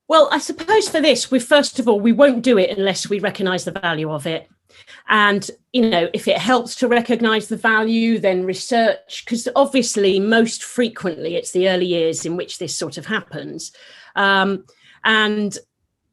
Well, I suppose for this, first of all, we won't do it unless we recognise the value of it. And, if it helps to recognise the value, then research, because obviously most frequently it's the early years in which this sort of happens. And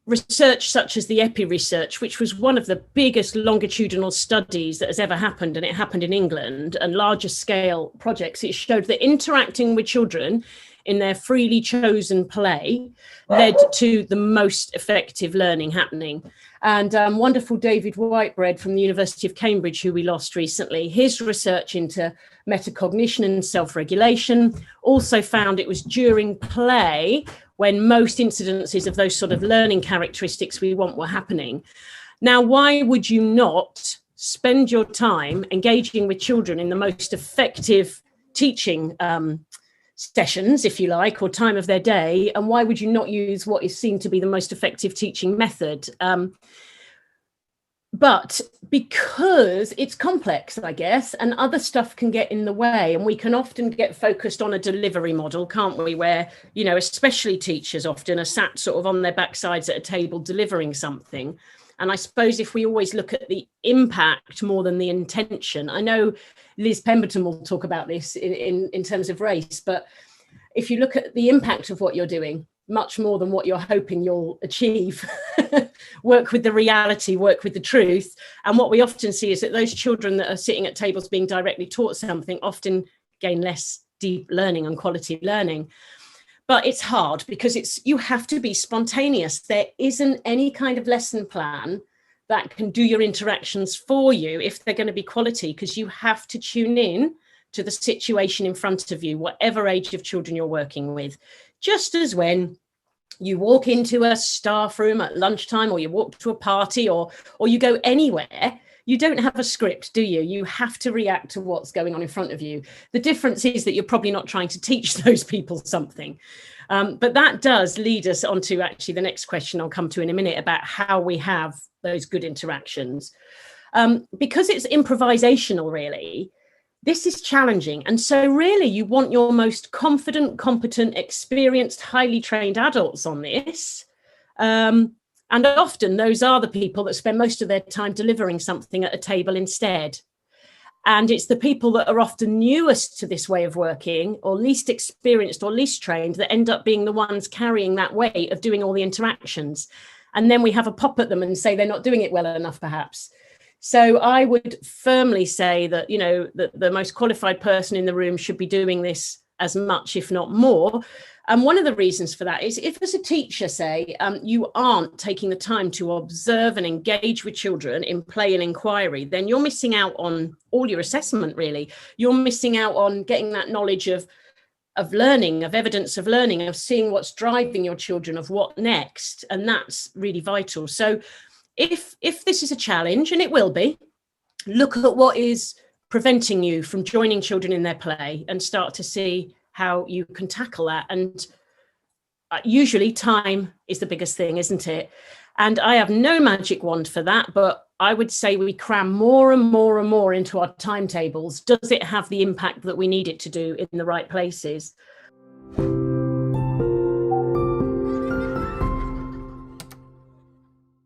research such as the EPI research, which was one of the biggest longitudinal studies that has ever happened, and it happened in England, and larger scale projects, it showed that interacting with children in their freely chosen play led to the most effective learning happening. And wonderful David Whitebread from the University of Cambridge, who we lost recently, his research into metacognition and self-regulation also found it was during play when most incidences of those sort of learning characteristics we want were happening. Now, why would you not spend your time engaging with children in the most effective teaching sessions, if you like, or time of their day? And why would you not use what is seen to be the most effective teaching method? But because it's complex, I guess, and other stuff can get in the way, and we can often get focused on a delivery model, can't we, where, especially teachers often are sat sort of on their backsides at a table delivering something. And I suppose if we always look at the impact more than the intention, I know Liz Pemberton will talk about this in terms of race, but if you look at the impact of what you're doing, much more than what you're hoping you'll achieve, work with the reality, work with the truth. And what we often see is that those children that are sitting at tables being directly taught something often gain less deep learning and quality learning. But it's hard because you have to be spontaneous. There isn't any kind of lesson plan that can do your interactions for you if they're going to be quality, because you have to tune in to the situation in front of you, whatever age of children you're working with. Just as when you walk into a staff room at lunchtime, or you walk to a party, or you go anywhere, you don't have a script, do you? You have to react to what's going on in front of you. The difference is that you're probably not trying to teach those people something. But that does lead us on to actually the next question I'll come to in a minute about how we have those good interactions. Because it's improvisational, really, this is challenging. And so really you want your most confident, competent, experienced, highly trained adults on this. And often those are the people that spend most of their time delivering something at a table instead. And it's the people that are often newest to this way of working, or least experienced or least trained, that end up being the ones carrying that weight of doing all the interactions. And then we have a pop at them and say they're not doing it well enough, perhaps. So I would firmly say that, the most qualified person in the room should be doing this as much, if not more. And one of the reasons for that is if as a teacher, say, you aren't taking the time to observe and engage with children in play and inquiry, then you're missing out on all your assessment, really. You're missing out on getting that knowledge of learning, of evidence of learning, of seeing what's driving your children, of what next. And that's really vital. So if this is a challenge, and it will be, look at what is preventing you from joining children in their play and start to see how you can tackle that. And usually time is the biggest thing, isn't it? And I have no magic wand for that, but I would say we cram more and more and more into our timetables. Does it have the impact that we need it to do in the right places?